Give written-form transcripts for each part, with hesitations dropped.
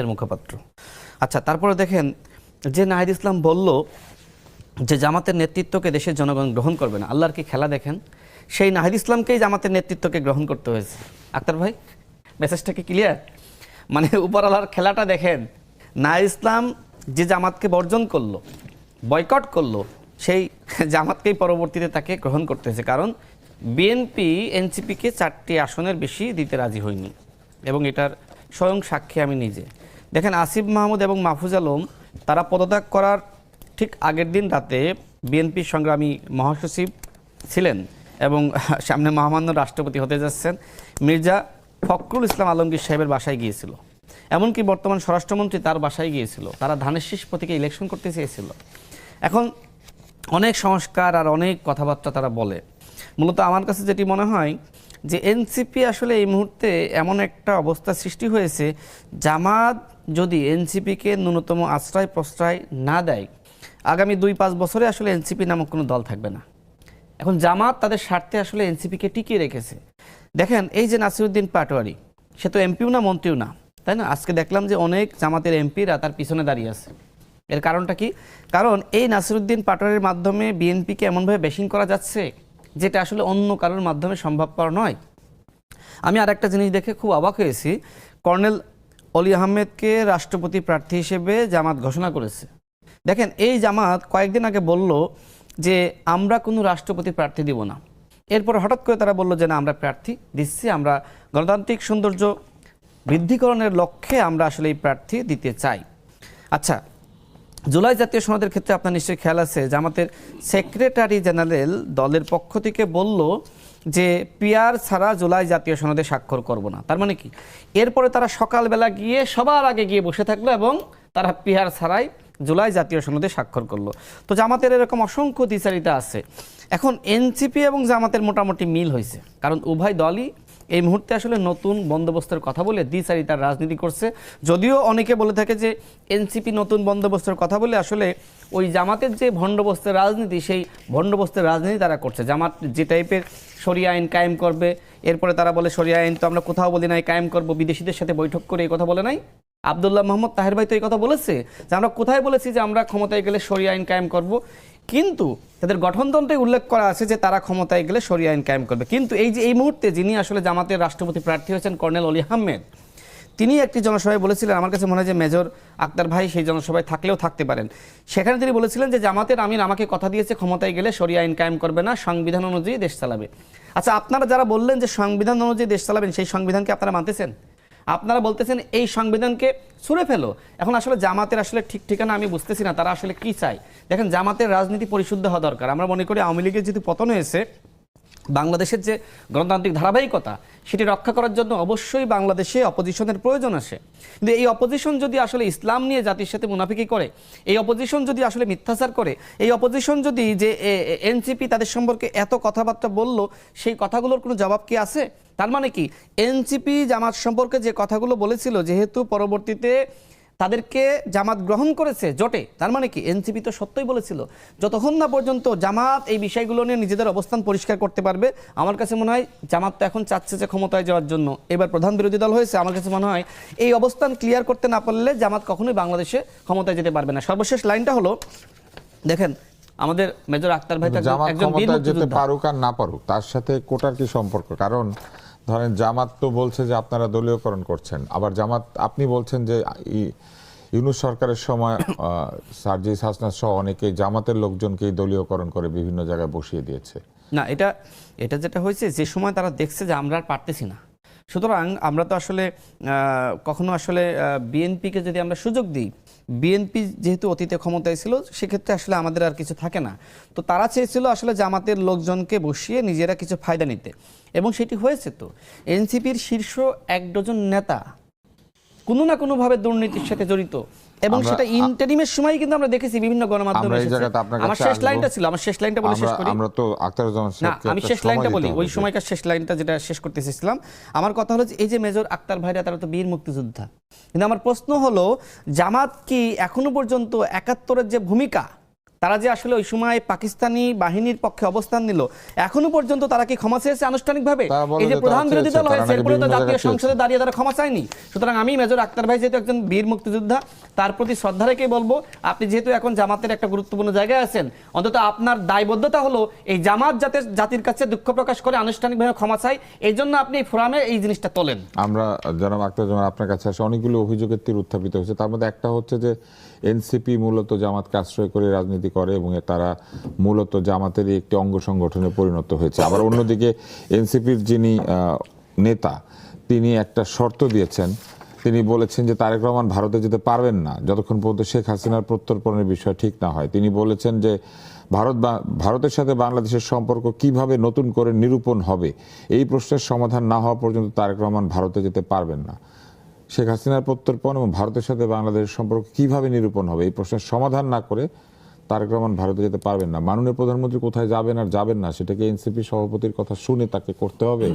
এর মুখপাত্র। আচ্ছা, তারপরে দেখেন যে নাহিদ ইসলাম বলল যে জামাতের নেতৃত্বকে দেশের জনগণ গ্রহণ করবে না, আল্লাহর কি খেলা দেখেন, সেই নাহিদ ইসলামকেই জামাতের নেতৃত্বকে গ্রহণ করতে হয়েছে। আক্তার ভাই, মেসেজটা কি ক্লিয়ার? মানে উপরওয়ালার খেলাটা দেখেন, নাহিদ ইসলাম যে জামাতকে বর্জন করলো, বয়কট করলো, সেই জামাতকেই পরবর্তীতে তাকে গ্রহণ করতে হয়েছে। কারণ বিএনপি এনসিপিকে 4টি আসনের বেশি দিতে রাজি হয়নি, এবং এটার স্বয়ং সাক্ষী আমি নিজে। দেখেন, আসিফ মাহমুদ এবং মাহফুজ আলম তারা পদত্যাগ করার ঠিক আগের দিন রাতে বিএনপির সংগ্রামী মহাসচিব ছিলেন এবং সামনে মহামান্য রাষ্ট্রপতি হতে যাচ্ছেন মির্জা ফখরুল ইসলাম আলমগীর সাহেবের বাসায় গিয়েছিল। এমনকি বর্তমান স্বরাষ্ট্রমন্ত্রী তার বাসায় গিয়েছিল। তারা ধানের শীষ প্রতীকে ইলেকশন করতে চেয়েছিল। এখন অনেক সংস্কার আর অনেক কথাবার্তা তারা বলে। মূলত আমার কাছে যেটি মনে হয় যে এনসিপি আসলে এই মুহূর্তে এমন একটা অবস্থা সৃষ্টি হয়েছে, জামাত যদি এনসিপিকে ন্যূনতম আশ্রয় প্রশ্রয় না দেয়, আগামী 2-5 বছরে আসলে এনসিপি নামক কোনো দল থাকবে না। এখন জামাত তাদের স্বার্থে আসলে এনসিপিকে টিকিয়ে রেখেছে। দেখেন, এই যে নাসিরউদ্দিন পাটোয়ারি, সে তো এমপিও না মন্ত্রীও না, তাই না? আজকে দেখলাম যে অনেক জামাতের এমপিরা তার পিছনে দাঁড়িয়ে আছে। এর কারণটা কি? কারণ এই নাসিরউদ্দিন পাটোয়ারির মাধ্যমে বিএনপিকে এমনভাবে বেশিং করা যাচ্ছে যেটা আসলে অন্য কারোর মাধ্যমে সম্ভবপর নয়। আমি আর একটা জিনিস দেখে খুব অবাক হয়েছি, কর্নেল অলি আহমেদকে রাষ্ট্রপতি প্রার্থী হিসেবে জামাত ঘোষণা করেছে। দেখেন, এই জামাত কয়েকদিন আগে বলল যে আমরা কোনো রাষ্ট্রপতি প্রার্থী দিব না। এরপর হঠাৎ করে তারা বলল যে না, আমরা প্রার্থী দিচ্ছি, আমরা গণতান্ত্রিক সৌন্দর্য বৃদ্ধিকরণের লক্ষ্যে আমরা আসলে এই প্রার্থী দিতে চাই। আচ্ছা, জুলাই জাতীয় সনদের ক্ষেত্রে আপনার নিশ্চয়ই খেয়াল আছে, জামাতের সেক্রেটারি জেনারেল দলের পক্ষ থেকে বলল যে পিআর ছাড়া জুলাই জাতীয় সনদে স্বাক্ষর করব না। তার মানে কি? এরপরে তারা সকালবেলা গিয়ে সবার আগে গিয়ে বসে থাকলো এবং তারা পিআর ছাড়াই জুলাই জাতীয় সনদে স্বাক্ষর করলো। তো জামাতের এরকম অসংখ্য দ্বিচারিতা আছে। এখন এনসিপি এবং জামাতের মোটামুটি মিল হয়েছে, কারণ উভয় দলই এই মুহূর্তে আসলে নতুন বন্দোবস্তের কথা বলে দ্বিচারিতার রাজনীতি করছে। যদিও অনেকে বলে থাকে যে এনসিপি নতুন বন্দোবস্তের কথা বলে আসলে ওই জামাতের যে ভণ্ডবস্তের রাজনীতি, সেই ভণ্ডবস্তের রাজনীতি তারা করছে। জামাত যে টাইপের শরিয়া আইন কায়েম করবে, এরপরে তারা বলে শরিয়া আইন তো আমরা কোথাও বলি নাই কায়েম করব, বিদেশিদের সাথে বৈঠক করে এই কথা বলে নাই। আব্দুল্লাহ মোহাম্মদ তাহের ভাই তো এই কথা বলেছে যে আমরা কোথায় বলেছি যে আমরা ক্ষমতায় গেলে শরিয়া আইন কায়েম করব, কিন্তু তাদের গঠনতন্ত্রে উল্লেখ করা আছে যে তারা ক্ষমতায় গেলে শরিয়া আইন কায়েম করবে। কিন্তু এই যে এই মুহূর্তে যিনি আসলে জামাতের রাষ্ট্রপতি প্রার্থী হয়েছেন কর্নেল অলি আহমেদ, তিনি একটি জনসভায় বলেছিলেন, আমার কাছে মনে হয় যে মেজর আক্তার ভাই সেই জনসভায় থাকলেও থাকতে পারেন, সেখানে তিনি বলেছিলেন যে জামাতের আমির আমাকে কথা দিয়েছে ক্ষমতায় গেলে শরিয়া আইন কায়েম করবে না, সংবিধান অনুযায়ী দেশ চালাবে। আচ্ছা, আপনারা যারা বললেন যে সংবিধান অনুযায়ী দেশ চালাবেন, সেই সংবিধানকে আপনারা মানতেছেন? আপনারা বলতেছেন এই সংবিধানকে ছুঁড়ে ফেলো। এখন আসলে জামাতের আসলে ঠিক ঠিকানা আমি বুঝতেছি না, তারা আসলে কি চায়। দেখেন, জামাতের রাজনীতি পরিশুদ্ধ হওয়া দরকার। আমরা মনে করি আওয়ামী লীগের যেহেতু পতন হয়েছে, বাংলাদেশের যে গণতান্ত্রিক ধারাবাহিকতা সেটি রক্ষা করার জন্য অবশ্যই বাংলাদেশে অপোজিশনের প্রয়োজন আসে। কিন্তু এই অপোজিশন যদি আসলে ইসলাম নিয়ে জাতির সাথে মুনাফিকি করে, এই অপোজিশন যদি আসলে মিথ্যাচার করে, এই অপোজিশন যদি যে এনসিপি তাদের সম্পর্কে এত কথাবার্তা বলল, সেই কথাগুলোর কোনো জবাব কি আছে? তার মানে কি এনসিপি জামাত সম্পর্কে যে কথাগুলো বলেছিল, যেহেতু পরবর্তীতে তাদেরকে জামাত গ্রহণ করেছে জোটে, তার মানে কি এনসিপি তো সত্যই বলেছিল। যতক্ষণ না পর্যন্ত জামাত এই বিষয়গুলো নিয়ে নিজেদের অবস্থান পরিষ্কার করতে পারবে, আমার কাছে মনে হয় জামাত তো এখন চাচ্ছে যে ক্ষমতায় যাওয়ার জন্য, এবার প্রধান বিরোধী দল হয়েছে, আমার কাছে মনে হয় এই অবস্থান ক্লিয়ার করতে না পারলে জামাত কখনোই বাংলাদেশে ক্ষমতায় যেতে পারবে না। সর্বশেষ লাইনটা হলো, দেখেন আমাদের মেজর আক্তার ভাই একজন বীর মুক্তিযোদ্ধা, পারুক আর না পারুক তার সাথে কোটার কি সম্পর্ক? কারণ ধরেন জামাত তো বলছে যে আপনারা দলীয়করণ করছেন, আবার জামাত আপনি বলছেন যে ইউনূস সরকারের সময় সার্জিস হাসনাত সহ অনেকে জামাতের লোকজনকে দলীয়করণ করে বিভিন্ন জায়গায় বসিয়ে দিয়েছে। না, এটা যেটা হয়েছে, যে সময় তারা দেখছে যে আমরা আর পারতেছি না, সুতরাং আমরা তো আসলে কখনো আসলে বিএনপিকে যদি আমরা সুযোগ দিই, বিএনপি যেহেতু অতীতে ক্ষমতায় ছিল, সেক্ষেত্রে আসলে আমাদের আর কিছু থাকে না। তো তারা চেয়েছিল আসলে জামাতের লোকজনকে বসিয়ে নিজেরা কিছু ফায়দা নিতে, এবং সেটি হয়েছে। তো এনসিপির শীর্ষ 1 ডজন নেতা কোনো না কোনোভাবে দুর্নীতির সাথে জড়িত, এবং সেটা ইন্টারিমের সময় কিন্তু আমরা দেখেছি বিভিন্ন গণমাধ্যমে এসেছে। আমার শেষ লাইনটা ছিল, আমার শেষ লাইনটা বলে শেষ করি। আমরা তো আখতারুজ্জামান সাহেবকে আমি শেষ লাইনটা বলি, ওই সময়কার শেষ লাইনটা যেটা শেষ করতে চেয়েছিলাম, আমার কথা হলো যে এই যে মেজর আক্তার ভাইরা তারা তো বীর মুক্তিযোদ্ধা, কিন্তু আমার প্রশ্ন হলো জামাত কি এখনো পর্যন্ত 71-এর যে ভূমিকা তারা যে আসলে ওই সময় পাকিস্তানি বাহিনীর পক্ষে অবস্থান নিল, এখনো পর্যন্ত তারা কি ক্ষমা চেয়েছে আনুষ্ঠানিকভাবে? তারা বলে এই যে যে প্রধান তারা বিরোধী দল চেয়েছে, হয়েছে, তারা নাকি এরপরে তো বিভিন্ন জাতীয় জায়গায় সংসদে দাঁড়িয়ে তারা ক্ষমা চায়নি। সুতরাং আমি মেজর আক্তার ভাই যেহেতু একজন বীর মুক্তিযোদ্ধা, তার প্রতি শ্রদ্ধা রেখে বলবো, আপনি যেহেতু এখন জামাতের একটা গুরুত্বপূর্ণ জায়গায় আছেন, অন্তত আপনার দায়বদ্ধতা হলো এই জামাত যাতে জাতির কাছে দুঃখ প্রকাশ করে আনুষ্ঠানিকভাবে ক্ষমা চাই, এই জন্য আপনি এই ফোরামে এই জিনিসটা তোলেন। আমরা জনাব আক্তার জামান আপনার কাছে আসে অনেকগুলো অভিযোগের তীর উত্থাপিত হয়েছে। তার মধ্যে একটা হচ্ছে যে এনসিপি মূলত জামাতকে আশ্রয় করে রাজনীতি করে এবং তারা মূলত জামাতেরই একটি অঙ্গ সংগঠনে পরিণত হয়েছে। আবার অন্যদিকে এনসিপির যিনি নেতা, তিনি একটা শর্ত দিয়েছেন। তিনি বলেছেন যে তারেক রহমান ভারতে যেতে পারবেন না যতক্ষণ পর্যন্ত শেখ হাসিনার প্রত্যর্পণের বিষয় ঠিক না হয়। তিনি বলেছেন যে ভারতের সাথে বাংলাদেশের সম্পর্ক কিভাবে নতুন করে নিরূপণ হবে, এই প্রশ্নের সমাধান না হওয়া পর্যন্ত তারেক রহমান ভারতে যেতে পারবেন না। শেখ হাসিনার প্রত্যর্পণ এবং ভারতের সাথে বাংলাদেশের সম্পর্ক কিভাবে নিরূপণ হবে, এই প্রশ্নের সমাধান না করে তারেক রহমান ভারতে যেতে পারবেন না। মাননীয় প্রধানমন্ত্রী কোথায় যাবেন আর যাবেন না, সেটাকে এনসিপি সভাপতির কথা শুনে তাকে করতে হবে,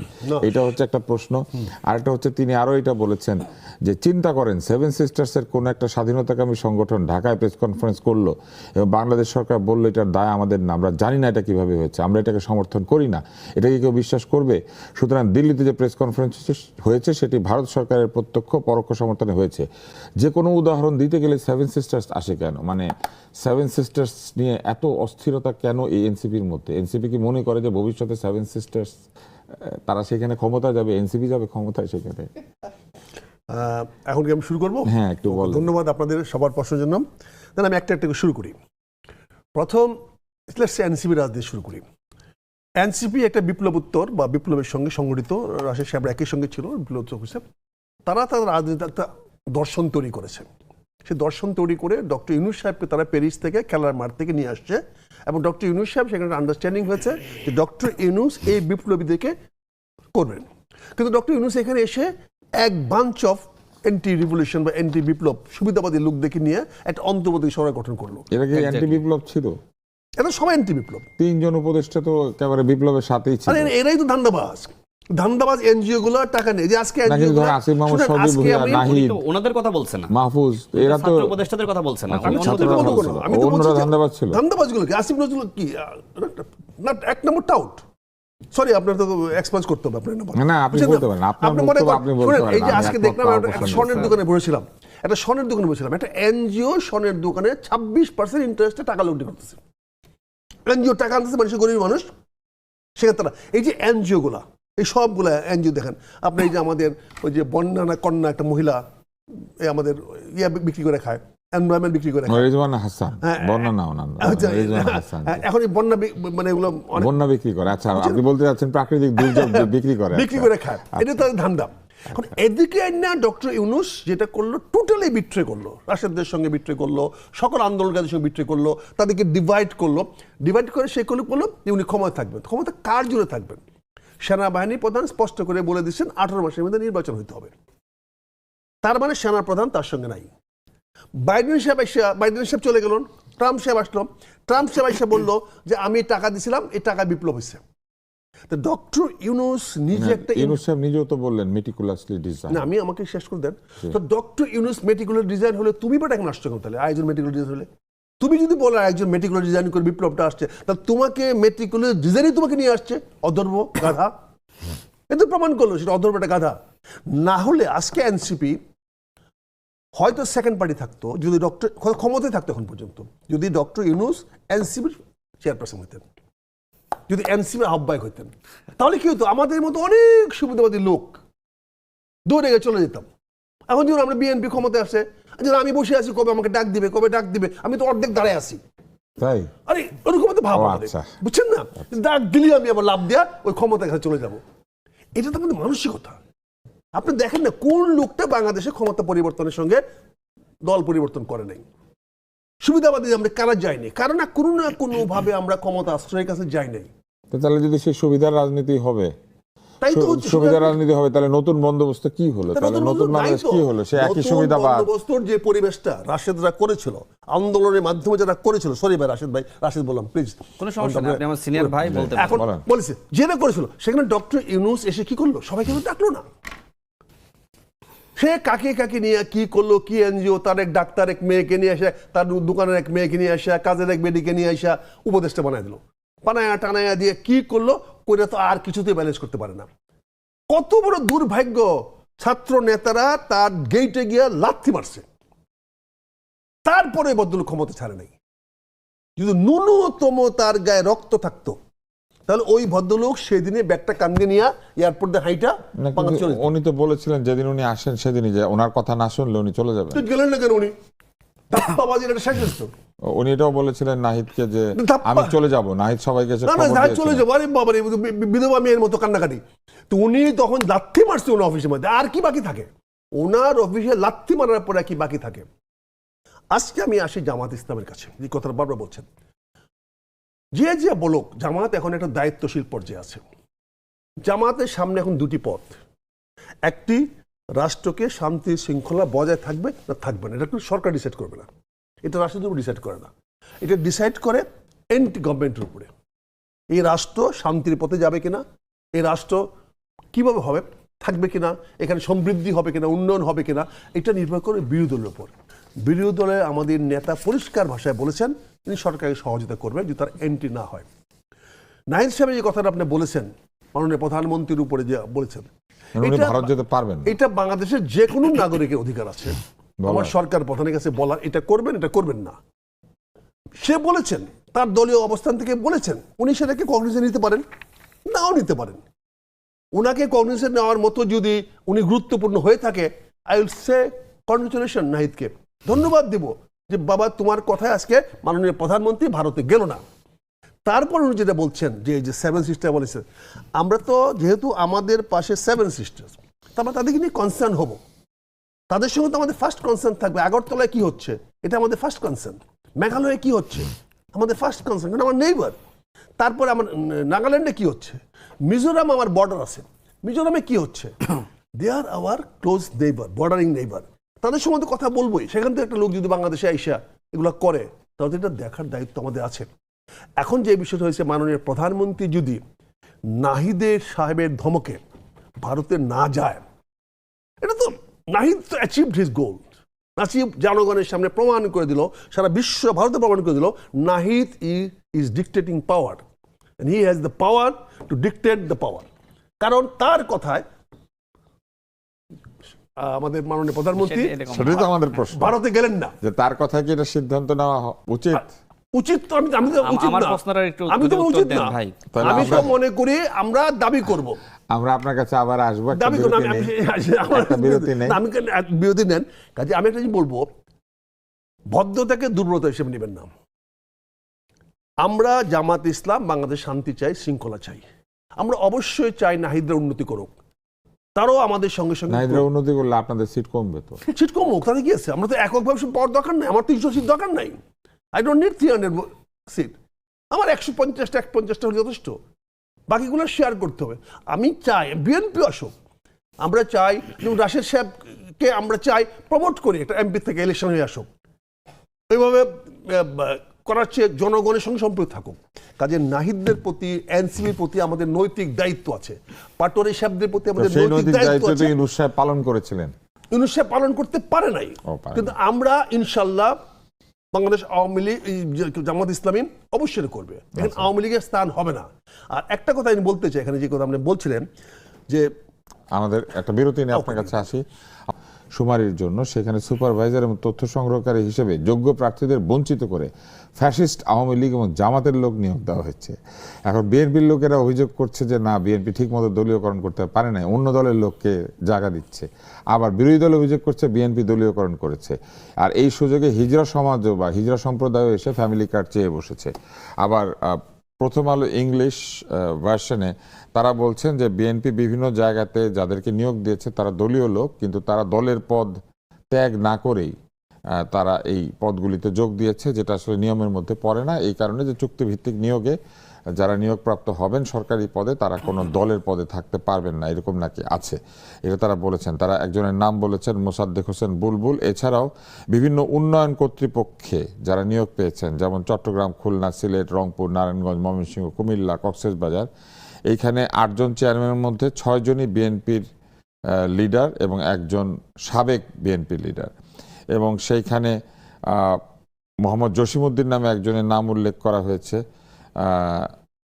এটা হচ্ছে একটা প্রশ্ন। আরেকটা হচ্ছে তিনি আরো এটা বলেছেন যে চিন্তা করেন সেভেন সিস্টার্সের কোন একটা স্বাধীনতাকামী সংগঠন ঢাকায় প্রেস কনফারেন্স করলো এবং বাংলাদেশ সরকার বললো এটার দায় আমাদের না, আমরা জানি না এটা কিভাবে হয়েছে, আমরা এটাকে সমর্থন করি না, এটাকে কেউ বিশ্বাস করবে? সুতরাং দিল্লিতে যে প্রেস কনফারেন্স হয়েছে সেটি ভারত সরকারের প্রত্যক্ষ পরোক্ষ সমর্থনে হয়েছে। যে কোনো উদাহরণ দিতে গেলে সেভেন সিস্টার্স আসে কেন? মানে সেভেন সিস্টার্স নিয়ে এত অস্থিরতা কেন এই এনসিপির মধ্যে? এনসিপি কি মনে করে যে ভবিষ্যতে সেভেন সিস্টার্স তারা সেখানে ক্ষমতা যাবে, এনসিপি যাবে ক্ষমতায় সেখানে? এখন কি আমি শুরু করবো? হ্যাঁ, একটু বলুন। ধন্যবাদ আপনাদের সবার প্রশ্নের জন্য। তাহলে আমি একটা করে শুরু করি। প্রথম এনসিপি রাজনীতি শুরু করি। এনসিপি একটা বিপ্লবোত্তর বা বিপ্লবের সঙ্গে সংগঠিত, রাশেদ সাহেব একই সঙ্গে ছিল বিপ্লব হিসেবে। তারা তাদের রাজনীতি একটা দর্শন তৈরি করেছে। সে দর্শন তৈরি করে ডক্টর ইউনূস সাহেবকে তারা প্যারিস থেকে খেলার মাঠ থেকে নিয়ে আসছে এবং ডক্টর ইউনূস সাহেব সেখানে আন্ডারস্ট্যান্ডিং হয়েছে যে ডক্টর ইউনূস এই বিপ্লবীদেরকে করবেন। কিন্তু ডক্টর ইউনূস এখানে এসে এক বাঞ্চ অফ অ্যান্টি রিভলিউশন বা অ্যান্টি বিপ্লব সুবিধাবাদী লোকদেরকে নিয়ে একটা অন্তর্বর্তী সরকার গঠন করলো। এটা কি অ্যান্টি বিপ্লব ছিল? এটা সবাই অ্যান্টি বিপ্লব। তিনজন উপদেষ্টা তো একেবারে বিপ্লবের সাথেই ছিল। এরাই তো ধান্দাবাজ। ধান্দাবাজ এনজিও গুলো টাকা নেই যে আজকে আসিফ মাহমুদ সবি ভুইয়া, নাহিদ, ওনাদের কথা বলছেন না, মাহফুজ, এরা তো ছাত্র উপদেষ্টাদের কথা বলছেন না। অন্যরা ধান্দাবাজ ছিল। ধান্দাবাজ গুলো কি? আসিফ নজরুল কি না এক নম্বর টাউট? সরি, আপনার তো এক্সপান্স করতে হবে আপনার নাম্বার। না, আপনি বলতে পারেন, আপনার বক্তব্য আপনি বলতে পারেন। এই যে আজকে দেখলাম একটা স্বর্ণের দোকানে বসেছিলাম, একটা স্বর্ণের দোকানে বসেছিলাম, একটা এনজিও স্বর্ণের দোকানে 26% ইন্টারেস্টে টাকা লুটি করতেছে। এনজিও টাকা আনতেছে, মানুষের গরিব মানুষ সেখানে তারা এই যে এনজিও গুলা, এই সবগুলা এনজিও দেখেন আপনি। এই যে আমাদের ওই যে বন্যা না কন্যা একটা মহিলা আমাদের ইয়া বিক্রি করে খায়, এনভায়রনমেন্ট বিক্রি করে খায়, রিজওয়ানা হাসান, বন্যা না ওনার রিজওয়ানা হাসান, এখন এই বন্যা মানে এগুলো বন্যা বিক্রি করে। আচ্ছা, আপনি বলতে যাচ্ছেন প্রাকৃতিক দুর্যোগ বিক্রি করে খায়, এটা তাদের ধান্দা। এখন এদিকে না ডক্টর ইউনূস যেটা করলো, টোটালি বিট্রে করলো, রাশেদদের সঙ্গে বিট্রে করলো, সকল আন্দোলনকারীদের সঙ্গে বিট্রে করলো, তাদেরকে ডিভাইড করে সে করলো যে উনি ক্ষমতা থাকবেন। ক্ষমতা কার জুড়ে থাকবেন? সেনাবাহিনী প্রধান স্পষ্ট করে বলে দিচ্ছেন 18 মাসের মধ্যে নির্বাচন হইতে হবে। তার মানে সেনা প্রধান তার সঙ্গে নাই। বাইডেন সাহেব চলে গেলেন, ট্রাম্প সাহেব আসলো। ট্রাম্প সাহেব এসে বললো যে আমি টাকা দিছিলাম, এই টাকা বিপ্লব হয়েছে। তো ডক্টর ইউনূস নিজে একটা, ইউনূস সাহেব নিজেও তো বললেন মেটিকুলাসলি ডিজাইন। না, আমি আমাকে শেষ করে দেন। তো ডক্টর ইউনূস মেটিকুলার ডিজাইন হলে তুমি বাট এখন আসছো কেন? তাহলে আরেকজন মেটিকুলার ডিজাইন হলে তুমি যদি বলো একজন মেটিকুলার ডিজাইন করে বিপ্লবটা আসছে, তাহলে তোমাকে মেটিকুলার ডিজাইনই তোমাকে নিয়ে আসছে অধর্ম গাধা। এটা প্রমাণ করলো সেটা অধর্মটা গাধা। না হলে আজকে এনসিপি হয়তো সেকেন্ড পার্টি থাকতো যদি ডক্টর ক্ষমতায় থাকতো এখন পর্যন্ত, যদি ডক্টর ইউনূস এনসিপির চেয়ারপারসন হইতেন, যদি এনসিপির আহ্বায়ক হইতেন, তাহলে কি হতো? আমাদের মতো অনেক সুবিধাবাদী লোক দৌড়ে গিয়ে চলে যেতাম। এখন যখন আমরা বিএনপি ক্ষমতায় আসে, আমি বসে আছি কবে আমাকে ডাক দিবে, আমি তো অর্ধেক দাঁড়ায় আছি। তাই আরে ওরকম তো ভাবো, বুঝছেন না? ডাক দিলে আমি আবার লাভ দেওয়া ওই ক্ষমতার কাছে চলে যাব। এটা তো আমাদের মানসিকতা। আপনি দেখেন না কোন লোকটা বাংলাদেশে ক্ষমতা পরিবর্তনের সঙ্গে দল পরিবর্তন করে নাই। সুবিধাবাদী আমরা কারা যায়নি, কারণ কোনো না কোনো ভাবে আমরা ক্ষমতা আশ্রয়ের কাছে যাই নাই। তাহলে যদি সেই সুবিধার রাজনীতি হবে, সুবিধার রাজনীতি হবে, তাহলে নতুন বন্দোবস্ত কি হলো? তাহলে নতুন বাংলাদেশ কি হলো? সে একই সুবিধাবাদ বন্দোবস্তর যে পরিবেশটা রাশেদরা করেছিল, আন্দোলনের মাধ্যমে যারা করেছিল, সরি ভাই রাশেদ বললাম প্লিজ, কোনো সমস্যা নেই, আপনি আমার সিনিয়র ভাই, বলতে এখন বলেছে যেটা করেছিল, সেখানে ডক্টর ইউনূস এসে কি করলো? সবাইকে ডাকলো না। সে কাকে কাকে নিয়ে কি করলো, কি এনজিও, তার এক ডাক্তার এক মেয়েকে নিয়ে আসে, তার দোকানের এক মেয়েকে নিয়ে আসা, কাজের এক মেয়েকে নিয়ে আসা উপদেষ্টা বানায় দিল, বানায়া টানায়া দিয়ে কি করলো, করে তো আর কিছুতে ব্যালেন্স করতে পারে না। কত বড় দুর্ভাগ্য, ছাত্র নেতারা তার গেইটে গিয়ে লাথি মারছে, তারপরে ভদ্রলোক ক্ষমতা ছাড়ে নাই। যদি ন্যূনতম তার গায়ে রক্ত থাকতো তাহলে ওই ভদ্রলোক সেদিনে ব্যাগটা কান্দে নিয়ে এয়ারপোর্ট দিয়ে হাইটা বাংলাদেশ চলে যেত। উনি তো বলেছিলেন যেদিন উনি আসেন সেদিনই যে ওনার কথা না শুনলে উনি চলে যাবেন। তো গেলেন না কেন উনি? ধাপ্পাবাজির একটা শেষ হতো। উনি এটাও বলেছিলেন নাহিদকে যে ধাপ্পা। আমি চলে যাব, নাহিদ সবাইকে এসে না না, খবর যা দিয়েছিলেন। চলে যাবো, আরে বাবা রে, বিধবা মেয়ের মতো কান্নাকাটি। তো উনি তখন লাথি মারছে ওনার অফিসের মধ্যে, আর কি বাকি থাকে? ওনার অফিসে লাথি মারার পরে কি বাকি থাকে? আজকে আমি আসি জামাত ইসলামের কাছে, এই কথাটা বারবার বলছেন। যে যে বলুক, জামাত এখন একটা দায়িত্বশীল পর্যায়ে আছে। জামাতের সামনে এখন দুটি পথ, একটি রাষ্ট্রকে শান্তি শৃঙ্খলা বজায় থাকবে না থাকবে না, এটা কিন্তু সরকার ডিসাইড করবে না, এটা রাষ্ট্রের উপর ডিসাইড করে না, এটা ডিসাইড করে এন্টি গভর্নমেন্টের উপরে। এই রাষ্ট্র শান্তির পথে যাবে কিনা, এই রাষ্ট্র কিভাবে হবে, থাকবে কিনা, এখানে সমৃদ্ধি হবে কিনা, উন্নয়ন হবে কিনা, এটা নির্ভর করে বিরোধী দলের উপর। বিরোধী দলে আমাদের নেতা পরিষ্কার ভাষায় বলেছেন তিনি সরকারকে সহযোগিতা করবেন যদি তার এন্ট্রি না হয়। নাহিদ সাহেব যে কথাটা আপনি বলেছেন মাননীয় প্রধানমন্ত্রীর উপরে যে বলেছেন, উনি এটা- ভারত যেতে পারবেন না। এটা বাংলাদেশের যে কোনো নাগরিকের অধিকার আছে আমার সরকার প্রধানের কাছে বলার, এটা করবেন এটা করবেন না। সে বলেছেন, তার দলীয় অবস্থান থেকে বলেছেন, উনি সেটাকে কংগ্রেসে নিতে পারেন, নাও নিতে পারেন। উনাকে কংগ্রেসে নেওয়ার মতো যদি উনি গুরুত্বপূর্ণ হয়ে থাকে, আই উইল সে কংগ্রেচুলেশন নাহিদকে, ধন্যবাদ দিব যে বাবা তোমার কথায় আজকে মাননীয় প্রধানমন্ত্রী ভারতে গেল না। তারপর উনি যেটা বলছেন যে এই যে সেভেন সিস্টার বলেছেন, আমরা তো যেহেতু আমাদের পাশে সেভেন সিস্টার, আমরা তাদেরকে নিয়ে কনসার্ন হব, তাদের সঙ্গে তো আমাদের ফার্স্ট কনসার্ন থাকবে। আগরতলায় কি হচ্ছে এটা আমাদের ফার্স্ট কনসার্ন, মেঘালয়ে কি হচ্ছে আমাদের ফার্স্ট কনসার্ন, কারণ আমার নেইবার। তারপরে আমার নাগাল্যান্ডে কি হচ্ছে, মিজোরাম আমার বর্ডার আছে, মিজোরামে কি হচ্ছে, they are our close neighbour, bordering neighbour, তাদের সঙ্গে তো কথা বলবোই। সেখান থেকে একটা লোক যদি বাংলাদেশে আইসা এগুলো করে তাহলে এটা দেখার দায়িত্ব আমাদের আছে। এখন যে বিষয়টা হয়েছে, মাননীয় প্রধানমন্ত্রী যদি নাহিদের সাহেবের ধমকে ভারতে না যায়, এটা তো নাহিদ তো অ্যাচিভড হিজ গোল। নাসিব জনগণের সামনে প্রমাণ করে দিল, সারা বিশ্ব ভারতে প্রমাণ করে দিল, Nahid is dictating power, and he has the power to dictate the power. কারণ তার কথায় আমাদের মাননীয় প্রধানমন্ত্রী সেটাই তো আমাদের প্রশ্ন, ভারতে গেলেন না, যে তার কথা কি এটা সিদ্ধান্ত নেওয়া উচিত? উচিত তো আমি তো উচিত আমার না, প্রশ্নটা একটু আমি তো উত্তর উচিত দেন না, ভাই। তাহলে আমি তো আমরা- মনে করি আমরা দাবি করব, আমরা আপনার কাছে আবার আসবো, একটা দাবি করব। বিরতি নেই। একটা বিরতি নেই। আমি বিরতি নেন কাজে আমি একটা জিনিস বলবো, ভদ্রতাকে দুর্বলতা হিসেবে নেবেন না। আমরা জামাত ইসলাম বাংলাদেশ শান্তি চাই, শৃঙ্খলা চাই, আমরা অবশ্যই চাই নাহিদরা উন্নতি করুক, তারও আমাদের সঙ্গে সঙ্গে নাহিদরা উন্নতি করলে আপনাদের সিট কমবে তো। সিট কমুক, তাতে কি আছে, আমরা তো এককভাবে পাওয়ার দরকার নাই, আমার 300 সিট দরকার নাই, আই ডোন্ট নিড 300 সিট, আমার 150টা 150টা হলে যথেষ্ট, বাকিগুলো শেয়ার করতে হবে। আমি চাই বিএনপি আসুক, আমরা চাই যেমন রাশেদ সাহেবকে আমরা চাই প্রমোট করি, একটা এমপি থেকে ইলেকশন হয়ে আসুক, এইভাবে করার চেয়ে জনগণের সঙ্গে সম্পর্ক থাকুক। কাজে নাহিদদের প্রতি, এনসিবির প্রতি আমাদের নৈতিক দায়িত্ব আছে, পাটোয়ারি সাহেবদের প্রতি আমাদের সেই নৈতিক নৈতিক দায়িত্ব দায়িত্ব তো আছে। ইউনূস সাহেব পালন করেছিলেন, ইউনূস সাহেব পালন করতে পারে নাই, পারে কিন্তু আমরা ইনশাল্লাহ বাংলাদেশ আওয়ামী লীগ, জামাত ইসলামী অবশ্যই করবে, এখানে আওয়ামী লীগের স্থান হবে না। আর একটা কথা আমি বলতে চাই, এখানে যে কথা আপনি বলছিলেন যে আমাদের একটা বিরতি নিয়ে আপনার কাছে আসি শুমারির জন্য। সেখানে সুপারভাইজার এবং তথ্য সংগ্রহকারী হিসেবে যোগ্য প্রার্থীদের বঞ্চিত করে ফ্যাসিস্ট আওয়ামী লীগ এবং জামাতের লোক নিয়োগ দেওয়া হচ্ছে। এখন বিএনপির লোকেরা অভিযোগ করছে যে না, বিএনপি ঠিকমতো দলীয়করণ করতে পারে না, অন্য দলের লোককে জায়গা দিচ্ছে। আবার বিরোধী দল অভিযোগ করছে বিএনপি দলীয়করণ করেছে। আর এই সুযোগে হিজড়া সমাজও বা হিজড়া সম্প্রদায়ও এসে ফ্যামিলি কার্ড চেয়ে বসেছে। আবার প্রথম আলো ইংলিশ ভার্সনে তারা বলছেন যে বিএনপি বিভিন্ন জায়গাতে যাদেরকে নিয়োগ দিয়েছে তারা দলীয় লোক, কিন্তু তারা দলের পদ ত্যাগ না করেই তারা এই পদগুলিতে যোগ দিয়েছে, যেটা আসলে নিয়মের মধ্যে পড়ে না। এই কারণে যে চুক্তিভিত্তিক নিয়োগে যারা নিয়োগপ্রাপ্ত হবেন সরকারি পদে তারা কোনো দলের পদে থাকতে পারবেন না, এরকম নাকি আছে, এটা তারা বলেছেন। তারা একজনের নাম বলেছেন মোসাদ্দেক হোসেন বুলবুল। এছাড়াও বিভিন্ন উন্নয়ন কর্তৃপক্ষে যারা নিয়োগ পেয়েছেন, যেমন চট্টগ্রাম, খুলনা, সিলেট, রংপুর, নারায়ণগঞ্জ, ময়মনসিংহ, কুমিল্লা, কক্সবাজার, এইখানে 8 জন চেয়ারম্যানের মধ্যে 6 জনই বিএনপির লিডার এবং একজন সাবেক বিএনপি লিডার, এবং সেইখানে মোহাম্মদ জসিমউদ্দিন নামে একজনের নাম উল্লেখ করা হয়েছে,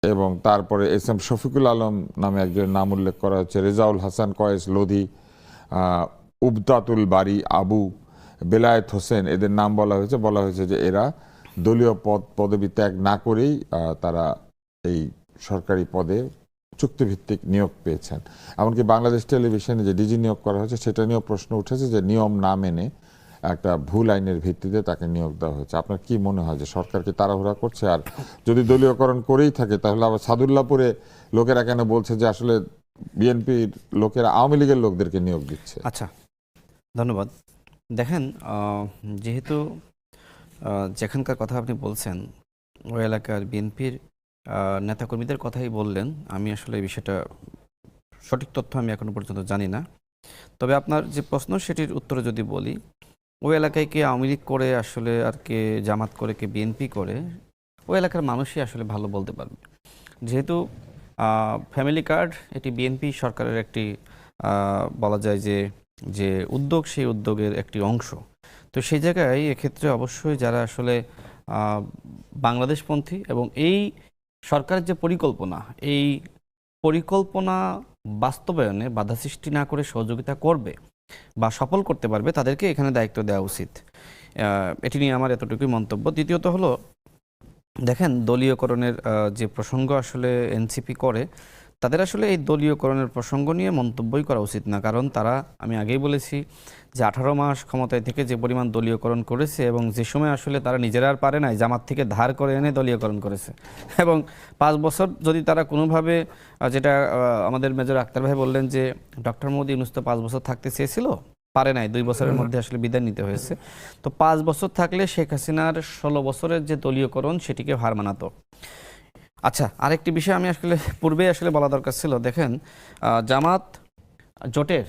এবং তারপরে এস এম শফিকুল আলম নামে একজনের নাম উল্লেখ করা হচ্ছে, রেজাউল হাসান কয়েস লোধি, উবদাতুল বারি আবু, বেলায়েত হোসেন, এদের নাম বলা হয়েছে যে এরা দলীয় পদবি ত্যাগ না করেই তারা এই সরকারি পদে চুক্তিভিত্তিক নিয়োগ পেয়েছেন। এমনকি বাংলাদেশ টেলিভিশনে যে ডিজি নিয়োগ করা হয়েছে সেটা নিয়েও প্রশ্ন উঠেছে যে নিয়ম না মেনে একটা ভুল আইনের ভিত্তিতে তাকে নিয়োগ দেওয়া হয়েছে। আপনার কি মনে হয় যে সরকার কি তাড়াহুড়া করছে? আর যদি দলীয়করণ করেই থাকে তাহলে আবার সাদুল্লাপুরে লোকেরা কেন বলছে যে আসলে বিএনপির লোকেরা আওয়ামী লীগের লোকদেরকে নিয়োগ দিচ্ছে? আচ্ছা, ধন্যবাদ। দেখেন, যেহেতু যেখানকার কথা আপনি বলছেন ওই এলাকার বিএনপির নেতাকর্মীদের কথাই বললেন, আমি আসলে এই বিষয়টা সঠিক তথ্য আমি এখনো পর্যন্ত জানি না। তবে আপনার যে প্রশ্ন সেটির উত্তরে যদি বলি, ওই এলাকায় কে আওয়ামী লীগ করে আসলে আর কে জামাত করে কে বিএনপি করে, ওই এলাকার মানুষই আসলে ভালো বলতে পারবে। যেহেতু ফ্যামিলি কার্ড এটি বিএনপি সরকারের একটি বলা যায় যে উদ্যোগ, সেই উদ্যোগের একটি অংশ। তো সেই জায়গায় এক্ষেত্রে অবশ্যই যারা আসলে বাংলাদেশপন্থী এবং এই সরকারের যে এই পরিকল্পনা বাস্তবায়নে বাধা সৃষ্টি না করে সহযোগিতা করবে বা সফল করতে পারবে, তাদেরকে এখানে দায়িত্ব দেওয়া উচিত। এটি নিয়ে আমার এতটুকুই মন্তব্য। দ্বিতীয়ত হলো, দেখেন, দলীয়করণের যে প্রসঙ্গ আসলে এনসিপি করে, তাদের আসলে এই দলীয়করণের প্রসঙ্গ নিয়ে মন্তব্যই করা উচিত না। কারণ তারা, আমি আগেই বলেছি যে 18 মাস ক্ষমতায় থেকে যে পরিমাণ দলীয়করণ করেছে এবং যে সময় আসলে তারা নিজেরা আর পারে নাই, জামাত থেকে ধার করে এনে দলীয়করণ করেছে। এবং 5 বছর যদি তারা কোনোভাবে, যেটা আমাদের মেজর আক্তার ভাই বললেন যে ডক্টর মোহাম্মদ ইউনূস তো 5 বছর থাকতে চেয়েছিল, পারে নাই, 2 বছরের মধ্যে আসলে বিদায় নিতে হয়েছে। তো 5 বছর থাকলে শেখ হাসিনার 16 বছরের যে দলীয়করণ সেটিকে হার মানাতো। আচ্ছা, আরেকটি বিষয় আমি আসলে পূর্বে আসলে বলা দরকার ছিল। দেখেন, জামাত জোটের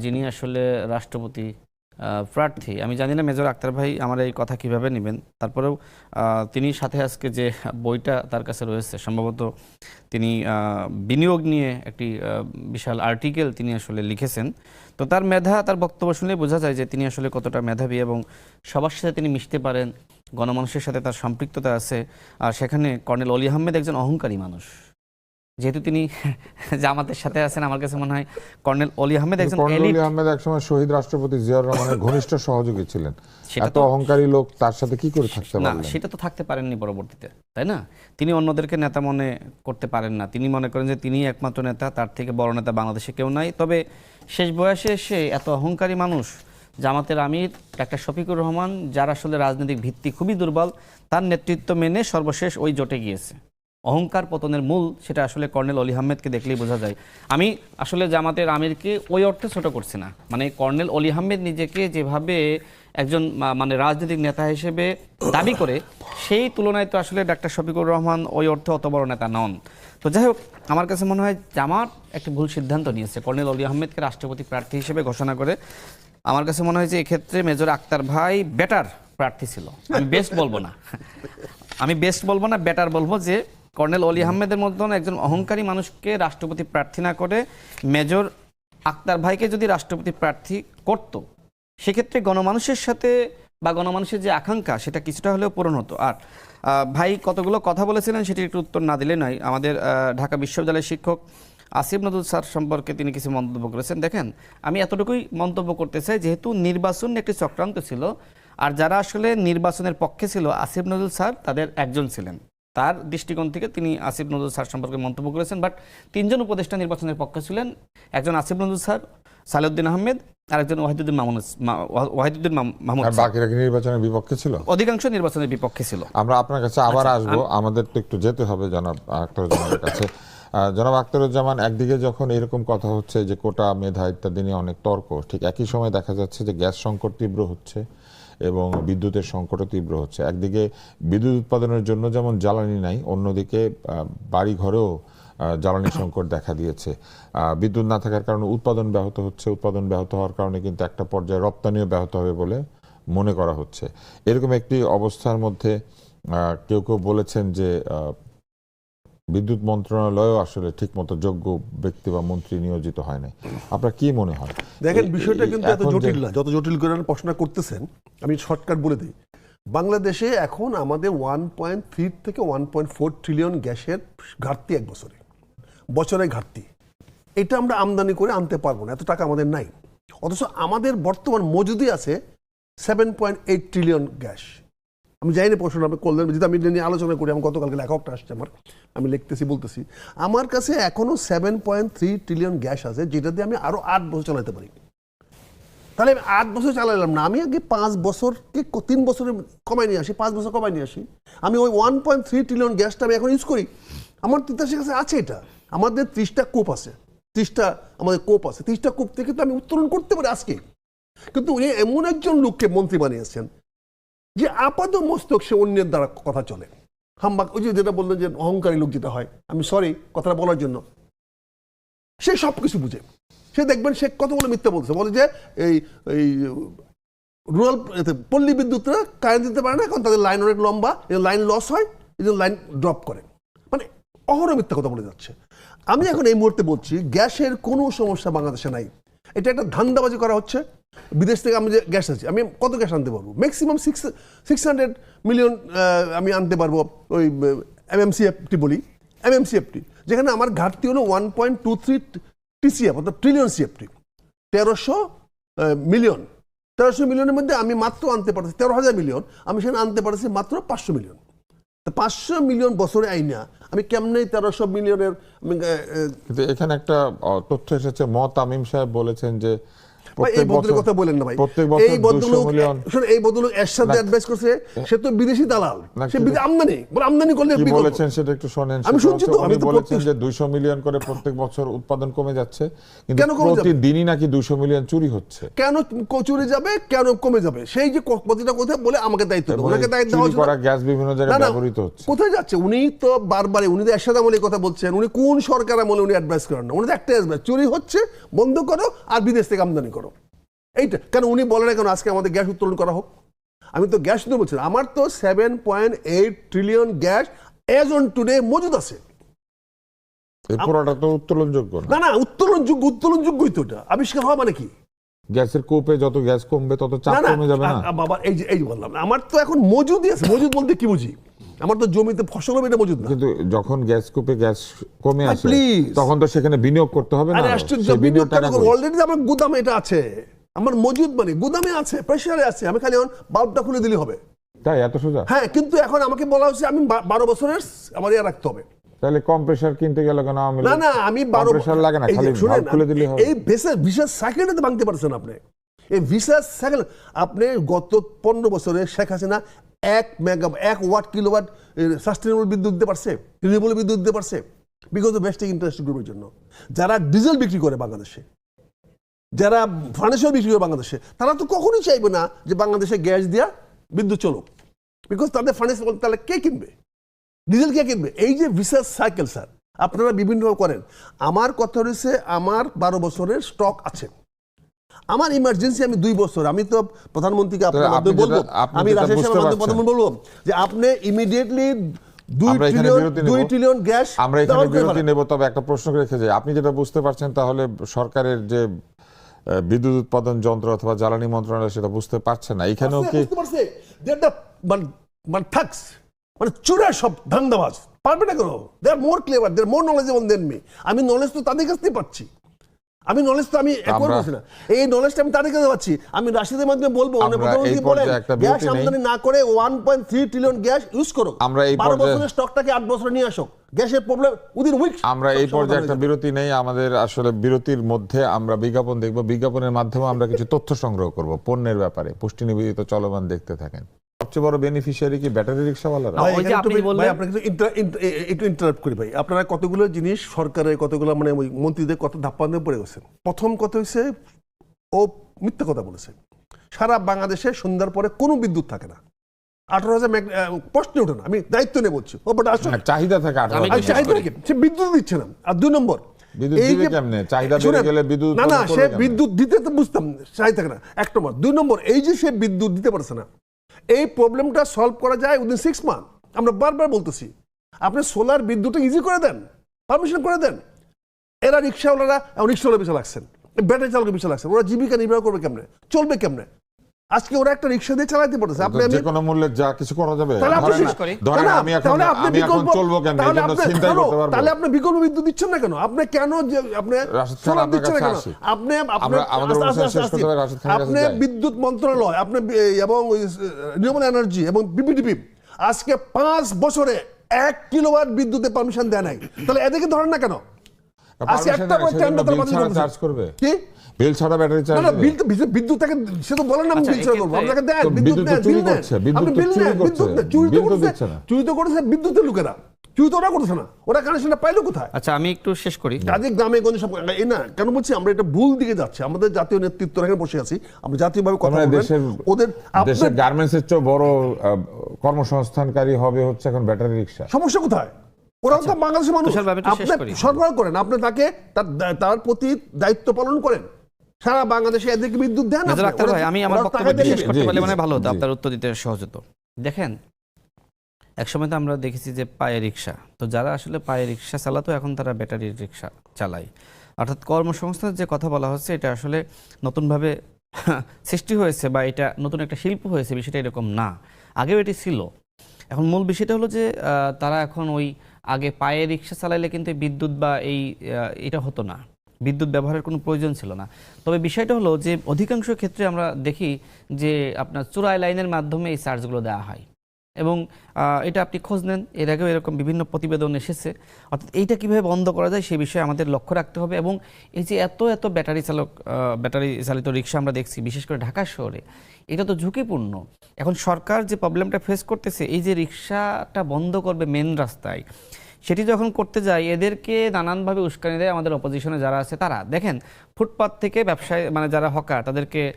যিনি আসলে রাষ্ট্রপতি প্রার্থী, আমি জানি না মেজর আক্তার ভাই আমার এই কথা কিভাবে নেবেন, তারপরেও তিনি সাথে আজকে যে বইটা তার কাছে রয়েছে, সম্ভবত তিনি বিনিয়োগ নিয়ে একটি বিশাল আর্টিকেল তিনি আসলে লিখেছেন। তো তার মেধা, তার বক্তব্য শুনলে বোঝা যায় যে তিনি আসলে কতটা মেধাবী এবং সবার সাথে তিনি মিশতে পারেন, গণমানুষের সাথে তার সম্পৃক্ততা আছে। আর সেখানে কর্নেল অলি আহমেদ একজন অহংকারী মানুষ, যেহেতু তিনি জামাতের সাথে আছেন। আমার কাছে মনে হয় কর্নেল অলি আহমেদ একজন কর্নেল elite। অলি আহমেদ একসময় শহীদ রাষ্ট্রপতি জিয়াউর রহমানের ঘনিষ্ঠ সহযোগী ছিলেন। সেটা এত তো অহংকারী লোক তার সাথে কি করে থাকতে না, পারলেন? সেটা তো থাকতে পারেননি পরবর্তীতে, তাই না? তিনি অন্যদেরকে নেতা মনে করতে পারেন না। তিনি মনে করেন যে তিনি একমাত্র নেতা, তার থেকে বড় নেতা বাংলাদেশে কেউ নাই। তবে শেষ বয়সে এসে এত অহংকারী মানুষ, জামাতের আমির ডাক্তার শফিকুর রহমান, যার আসলে রাজনৈতিক ভিত্তি খুবই দুর্বল, তার নেতৃত্ব মেনে সর্বশেষ ওই জোটে গিয়েছে। অহংকার পতনের মূল, সেটা আসলে কর্নেল অলি আহমেদকে দেখলেই বোঝা যায়। আমি আসলে জামাতের আমিরকে ওই অর্থে ছোট করছি না, মানে কর্নেল অলি আহমেদ নিজেকে যেভাবে একজন মানে রাজনৈতিক নেতা হিসেবে দাবি করে, সেই তুলনায় তো আসলে ডাক্তার শফিকুর রহমান ওই অর্থে অত বড় নেতা নন। তো যাই হোক, আমার কাছে মনে হয় জামাত একটি ভুল সিদ্ধান্ত নিয়েছে কর্নেল অলি আহমেদকে রাষ্ট্রপতি প্রার্থী হিসেবে ঘোষণা করে। আমার কাছে মনে হয় যে এক্ষেত্রে মেজর আক্তার ভাই বেটার প্রার্থী ছিল। আমি বেস্ট বলবো না, বেটার বলবো যে কর্নেল অলি আহমেদের মতন একজন অহংকারী মানুষকে রাষ্ট্রপতি প্রার্থী না করে মেজর আক্তার ভাইকে যদি রাষ্ট্রপতি প্রার্থী করত, সেক্ষেত্রে গণমানুষের সাথে বা গণমানুষের যে আকাঙ্ক্ষা সেটা কিছুটা হলেও পূরণ হতো। আর ভাই কতগুলো কথা বলেছিলেন, সেটির একটু উত্তর না দিলে নয়। আমাদের ঢাকা বিশ্ববিদ্যালয়ের শিক্ষক আসিফ নজরুল স্যার সম্পর্কে তিনি কিছু মন্তব্য করেছেন। দেখেন, আমি এতটুকুই মন্তব্য করতে চাই, যেহেতু নির্বাচন একটি চক্রান্ত ছিল, আর যারা আসলে নির্বাচনের পক্ষে ছিল আসিফ নজরুল স্যার তাদের একজন ছিলেন। তার দৃষ্টিকোণ থেকে তিনি আসিফ নজরুল স্যার সম্পর্কে মন্তব্য করেছেন। বাট 3 জন উপদেষ্টা নির্বাচনের পক্ষে ছিলেন, একজন আসিফ নজরুল স্যার, সালেউদ্দিন আহমেদ, আর একজন ওয়াহিদুদ্দিন মাহমুদ। আর বাকিরা কি নির্বাচনের বিপক্ষে ছিল? অধিকাংশ নির্বাচনের বিপক্ষে ছিল। আমরা আপনার কাছে আবার আসবো, আমাদের তো একটু যেতে হবে জনাব আখতারুজ্জামানের কাছে। জনাব আখতারুজ্জামান, একদিকে যখন এরকম কথা হচ্ছে যে কোটা, মেধা ইত্যাদি নিয়ে অনেক তর্ক, ঠিক একই সময় দেখা যাচ্ছে যে গ্যাস সংকট তীব্র হচ্ছে এবং বিদ্যুতের সংকটও তীব্র হচ্ছে। একদিকে বিদ্যুৎ উৎপাদনের জন্য যেমন জ্বালানি নাই, অন্যদিকে বাড়ি ঘরেও জ্বালানি সংকট দেখা দিয়েছে। বিদ্যুৎ না থাকার কারণে উৎপাদন ব্যাহত হচ্ছে, উৎপাদন ব্যাহত হওয়ার কারণে কিন্তু একটা পর্যায়ে রপ্তানিও ব্যাহত হবে বলে মনে করা হচ্ছে। এরকম একটি অবস্থার মধ্যে কেউ কেউ বলেছেন যে বিদ্যুৎ মন্ত্রণালয়ও আসলে ঠিকমতো যোগ্য ব্যক্তি বা মন্ত্রী নিয়োজিত হয় নাই। আপনার কি মনে হয়? দেখেন বিষয়টা কিন্তু এত এখন যে- জটিল না, যত জটিল করে প্রশ্ন করতেছেন। আমি শর্টকাট বলে দিই, বাংলাদেশে এখন আমাদের 1.3 থেকে 1.4 ট্রিলিয়ন গ্যাসের ঘাটতি এক বছরে ঘাটতি। এটা আমরা আমদানি করে আনতে পারবো না, এত টাকা আমাদের নাই। অথচ আমাদের বর্তমান মজুদি আছে 7.8 ট্রিলিয়ন গ্যাস। আমি জানি না প্রশ্ন আপনি করলেন, যদি আমি এটা নিয়ে আলোচনা করি, আমি গতকালকে লেখকটা আসছে আমার, আমি লিখতেছি বলতেছি, আমার কাছে এখনো 7.3 ট্রিলিয়ন গ্যাস আছে, যেটা দিয়ে আমি আরো 8 বছর চালাতে পারি। তাহলে আমি 8 বছর চালালাম না, আমি আগে 5 বছরকে 3 বছরে কমাই নিয়ে আসি, 5 বছর কমাই নিয়ে আসি। আমি ওই 1.3 ট্রিলিয়ন গ্যাসটা আমি এখন ইউজ করি। আমার তিতাসের কাছে আছে এটা, আমাদের 30টা কূপ আছে, 30টা আমাদের কূপ আছে, 30টা কূপ থেকে তো আমি উত্তোলন করতে পারি আজকে। কিন্তু উনি এমন একজন লোককে মন্ত্রী বানিয়েছেন যে আপাত মস্তক সে অন্যের দ্বারা কথা চলে। হাম্বাক, ওই যে যেটা বললেন যে অহংকারী লোক যেটা হয়, আমি সরি কথাটা বলার জন্য, সে সব কিছু বুঝে। সে দেখবেন সে কতগুলো মিথ্যা বলছে, বলে যে এই এই রুরাল পল্লী বিদ্যুৎরা কারেন্ট দিতে পারে না, কারণ তাদের লাইন অনেক লম্বা, লাইন লস হয়, এই জন্য লাইন ড্রপ করে। মানে অহরহ মিথ্যা কথা বলে যাচ্ছে। আমি এখন এই মুহূর্তে বলছি গ্যাসের কোনো সমস্যা বাংলাদেশে নাই, এটা একটা ধান্দাবাজি করা হচ্ছে। বিদেশ থেকে আমি যে গ্যাস আছে, আমি কত গ্যাস আনতে পারবো? ম্যাক্সিমাম 600 মিলিয়ন আমি আনতে পারবো, ওই এমএমসিএফটি বলি, এমএমসিএফটি, যেখানে আমার ঘাটতি হলো 1.23 টিসিএফ, অর্থাৎ ট্রিলিয়ন সিএফটি, 1300 মিলিয়ন। 1300 মিলিয়নের মধ্যে আমি মাত্র আনতে পারছি 13,000 মিলিয়ন, আমি সেখানে আনতে পারছি মাত্র 500 মিলিয়ন। তো 500 মিলিয়ন বছরে আইনা আমি কেমনে 1300 মিলিয়নের কিন্তু এখানে একটা তথ্য এসেছে, তামিম সাহেব বলেছেন যে এই ভদ্রের কথা বলেন না ভাই, প্রত্যেক বছর এই ভদ্রলোক 200 মিলিয়ন। শুনুন, এই ভদ্রলোক এর সাথে অ্যাডভাইস করছে, সে তো বিদেশি দালাল, সে বিদেশি আমদানি বলে, আমদানি করলে কি বিকল্প। বলেছেন সেটা একটু শুনেন। আমি শুনছি তো, আমি উনি তো বলেছেন যে 200 মিলিয়ন করে প্রত্যেক বছর উৎপাদন কমে যাচ্ছে, কিন্তু কেন কমে যাবে? প্রতিদিনই নাকি 200 মিলিয়ন চুরি হচ্ছে। কেন চুরি যাবে, কেন কমে যাবে? সেই যে প্রতিটা কথা বলে আমাকে দায়িত্ব দেবো, ওনাকে দায়িত্ব দেওয়া চুরি করা গ্যাস বিভিন্ন জায়গায় ব্যবহৃত হচ্ছে। কোথায় যাচ্ছে? উনি তো বারবার, উনি তো এরশাদ আমলে কথা বলছেন, উনি কোন সরকার আমলে উনি অ্যাডভাইস করেন না, উনি তো একটা অ্যাডভাইস, চুরি হচ্ছে বন্ধ করো আর বিদেশ থেকে আমদানি করো। এইটা কেন উনি বলে না কেন আজকে আমাদের গ্যাস উত্তোলন করা হোক? আমি তো গ্যাস শুধু বলছি, আমার তো 7.8 trillion gas as on today মজুদ আছে। এই পুরোটা তো উত্তোলনযোগ্য না। না, উত্তোলনযোগ্যই তো, এটা আবিষ্কার হওয়া মানে কি? গ্যাসের কূপে যত গ্যাস কমবে তত চাপ কমে যাবে না? বাবা, এই যে বললাম, আমার তো এখন মজুদই আছে। মজুদ বলতে কি বুঝি? আমার তো জমিতে ফসল হবে, এটা মজুদ না। কিন্তু যখন গ্যাস কূপে গ্যাস কমে আসে please, তখন তো সেখানে বিনিয়োগ করতে হবে না? আরে আশ্চর্য, সেই বিনিয়োগ টাকা কই? অলরেডি আমার গুদামে এটা আছে, আমার মজুদ মানে গুদামে আছে, প্রেসারে আছে, আমি খালি এখন বাল্বটা খুলে দিলে হবে। তাই এত সোজা? হ্যাঁ, কিন্তু এখন আমাকে বলা হচ্ছে আমি 12 বছরের আমার ইয়ে রাখতে হবে। তাহলে কম্প্রেসার কিনতে গেল কেন? না, আমি 12 কম্প্রেসার লাগে না, খালি ভালভ খুলে দিলে হবে। এই বিশেষ সাইকেলটা তো ভাঙতে পারছেন আপনি। এই বিশেষ সাইকেল আপনি গত 15 বছরে Sheikh Hasina 1 watt kilowatt sustainable বিদ্যুৎ দিতে পারছে, রিনিউয়েবল বিদ্যুৎ দিতে পারছে, বিকজ অফ ভেস্টিং ইন্টারেস্ট গ্রুপের জন্য। যারা ডিজেল বিক্রি করে বাংলাদেশে, যারা ফার্নিচার বিক্রি করে বাংলাদেশে, তারা তো কখনোই চাইবে না যে বাংলাদেশে গ্যাস দিয়া বিদ্যুৎ চলুক, বিকজ তাদের ফার্নিচার, তাহলে কে কিনবে ডিজেল, কে কিনবে? এই যে ভিসাস সাইকেল স্যার আপনারা বিভিন্নভাবে করেন। আমার কথা হচ্ছে আমার 12 বছরের স্টক আছে। আমার ইমার্জেন্সি আমি 2 বছর, আমি তো প্রধানমন্ত্রীকে আপনার মাধ্যমে বলবো, আমি রাজেশ প্রধানমন্ত্রী বলবো যে আপনি ইমিডিয়েটলি 2 ট্রিলিয়ন গ্যাস আমরা এখানে বিরতি নেব। তবে একটা প্রশ্ন রেখে যাই, আপনি যেটা বুঝতে পারছেন, তাহলে সরকারের যে বিদ্যুৎ উৎপাদন যন্ত্র অথবা জ্বালানি মন্ত্রণালয় সেটা বুঝতে পারছে না। এখানেও কি মানে চুরা সব ধান্দাবাজ পারবে না কেন? দে আর মোর ক্লেভার, দে আর মোর নলেজেবল দেন মি। আমি নলেজ তো তাদের কাছ থেকে পাচ্ছি, আমি নলেজ তো আমি একবার বলছি না, এই নলেজটা আমি তাদের কাছে পাচ্ছি। আমি রাশিদের মাধ্যমে বলবো, প্রধানমন্ত্রী বলেন গ্যাস আমদানি না করে 1.3 ট্রিলিয়ন গ্যাস ইউজ করো, আমরা এই 12 বছরের স্টকটাকে 8 বছরে নিয়ে আসো, গ্যাসের প্রবলেম উইদিন উইকস। আমরা এই পর্যায়ে একটা বিরতি নেই। আমাদের আসলে বিরতির মধ্যে আমরা বিজ্ঞাপন দেখব, বিজ্ঞাপনের মাধ্যমে আমরা কিছু তথ্য সংগ্রহ করব পণ্যের ব্যাপারে। পুষ্টি নিবেদিত চলমান দেখতে থাকেন। সবচেয়ে বড় বেনিফিশিয়ারি কি ব্যাটারি রিকশাওয়ালারা? একটু ইন্টারাপ্ট করি ভাই, আপনারা কতগুলো জিনিস সরকারের কতগুলো মানে মন্ত্রীদের কত ধাপ্পান্তে পড়ে গেছেন। প্রথম কথা হচ্ছে ও মিথ্যা কথা বলেছে, সারা বাংলাদেশে সন্ধ্যার পরে কোনো বিদ্যুৎ থাকে না। 18,000 প্রশ্নে ওঠে না, আমি দায়িত্ব নিয়ে বলছি। ও বাট আসলে চাহিদা থাকে, চাহিদা নাকি সে বিদ্যুৎ দিচ্ছে না। আর 2 নম্বর, না সে বিদ্যুৎ দিতে তো বুঝতাম চাহিদা থাকে না, 1 নম্বর। 2 নম্বর, এই যে সে বিদ্যুৎ দিতে পারছে না, এই প্রবলেমটা সলভ করা যায় উইদিন 6 মান্থ। আমরা বারবার বলতেছি আপনি সোলার বিদ্যুৎটা ইজি করে দেন, পারমিশন করে দেন। এরা রিক্সাওয়ালারা রিক্সাওয়ালা পিছিয়ে লাগছেন, ব্যাটারি চালকের পিছিয়ে লাগছেন, ওরা জীবিকা নির্বাহ করবে কেমনে, চলবে কেমনে? আজকে ওরা একটা রিক্সা দিয়ে চালাতে পারতেছে, আপনি যে কোনো মূল্যে যা কিছু করা যাবে। তাহলে আপনি ধরেন- শেষ করি। ধরেন না, আমি তাহলে আপনি এখন বিকল্প- চলবো কেন, এই তাহলে জন্য আপনি- চিন্তাই কেন? করতে পারবো। তাহলে আপনি বিকল্প বিদ্যুৎ দিচ্ছেন না কেন? আপনি কেন যে আপনি রাশেদ খান, সোলার আপনার দিচ্ছেন না কাছে কেন? আসি। আপনি আমরা আমাদের আস্তে অনুষ্ঠান আস্তে শেষ আস্তে করতে হবে, রাশেদ খানের কাছে আপনি যাই। বিদ্যুৎ মন্ত্রণালয়, আপনি এবং রিনিউয়েবল এনার্জি এবং বিপিডিপি আজকে 5 বছরে 1 কিলোওয়াট বিদ্যুতের পারমিশন দেয় নাই। তাহলে এদেরকে ধরেন না কেন? আজকে একটা টেন্ডার তারা বাতিল করতেছে। চার্জ করবে, কি? বিল ছাড়া ব্যাটারি চার্জ না, দিবে। বিল তো বিদ্যুৎ তাকে সে তো বলেন না আমি আচ্ছা, বিল ছাড়া করবো, এক্ষেত্রে- আপনাকে দেন তো বিদ্যুৎ বিদ্যুৎ তো দেন, চুরি বিল দেন। করছে, বিদ্যুৎ আপনি তো বিল চুরি দেন, করছে, বিদ্যুৎ দেন। চুরি তো বিল তো করছে, দিচ্ছে না। চুরি তো করেছে বিদ্যুতের লোকেরা, চুরি তো ওরা করছে না, ওরা কানেকশনটা পাইলো কোথায়? আচ্ছা আমি একটু শেষ করি। কাজে গ্রামে গঞ্জে সব এই না কেন বলছি আমরা এটা ভুল দিকে যাচ্ছে। আমাদের জাতীয় নেতৃত্ব এখানে বসে আছি, আমরা জাতীয়ভাবে কথা আমরা বলবেন। দেশের ওদের দেশের আপনার গার্মেন্টস এর চেয়ে বড় কর্মসংস্থানকারী হবে হচ্ছে এখন ব্যাটারি রিক্সা। সমস্যা কোথায়? ওরা তো বাংলাদেশের মানুষ। তুষার ব্যাপারটা শেষ আপনি করি। সরবরাহ করেন, আপনি তাকে তার প্রতি দায়িত্ব পালন করেন, সারা বাংলাদেশে এদেরকে বিদ্যুৎ দেন। মেজর আপনি। আক্তার ওরা- ভাই, আমি আমার ওরা বক্তব্য টাকা দিয়ে শেষ দিবে। করতে জি, পারলে জি, মানে ভালো হতো, জি। আপনার উত্তর দিতে সহজ হতো। দেখেন, একসময় তো আমরা দেখেছি যে পায়ে রিক্সা, তো যারা আসলে পায়ে রিক্সা চালাতো এখন তারা ব্যাটারি রিক্সা চালায়। অর্থাৎ কর্মসংস্থানের যে কথা বলা হচ্ছে এটা আসলে নতুনভাবে সৃষ্টি হয়েছে বা এটা নতুন একটা শিল্প হয়েছে, বিষয়টা এরকম না, আগেও এটি ছিল। এখন মূল বিষয়টা হলো যে তারা এখন ওই আগে পায়ে রিক্সা চালাইলে কিন্তু এই বিদ্যুৎ বা এটা হতো না, বিদ্যুৎ ব্যবহারের কোনো প্রয়োজন ছিল না। তবে বিষয়টা হলো যে অধিকাংশ ক্ষেত্রে আমরা দেখি যে আপনার চোরাই লাইনের মাধ্যমে এই চার্জগুলো দেওয়া হয় এবং এটা আপনি খোঁজ নেন, এর আগেও এরকম বিভিন্ন প্রতিবেদন এসেছে। অর্থাৎ এইটা কীভাবে বন্ধ করা যায় সেই বিষয়ে আমাদের লক্ষ্য রাখতে হবে। এবং এই যে এত এত ব্যাটারি চালিত রিক্সা আমরা দেখছি বিশেষ করে ঢাকা শহরে, এটা তো ঝুঁকিপূর্ণ। এখন সরকার যে প্রবলেমটা ফেস করতেছে, এই যে রিক্সাটা বন্ধ করবে মেন রাস্তায়, সেটি যখন করতে যায় এদেরকে নানানভাবে উস্কানি দেয় আমাদের অপোজিশনে যারা আছে তারা। দেখেন, ফুটপাত থেকে ব্যবসায়ী মানে যারা হকার তাদেরকে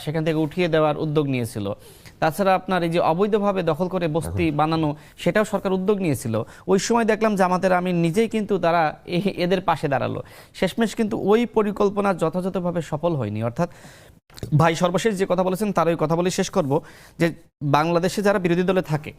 সেখান থেকে উঠিয়ে দেওয়ার উদ্যোগ নিয়েছিল। তাছাড়া আপনার এই যে অবৈধভাবে দখল করে বস্তি বানানো, সেটাও সরকার উদ্যোগ নিয়েছিল। ওই সময় দেখলাম জামাতের আমির নিজেই কিন্তু তারা এদের পাশে দাঁড়ালো। শেষমেশ কিন্তু ওই পরিকল্পনা যথাযথভাবে সফল হয়নি। অর্থাৎ ভাই সর্বশেষ যে কথা বলেছেন তার ওই কথা বলে শেষ করব, যে বাংলাদেশে যারা বিরোধী দলে থাকে,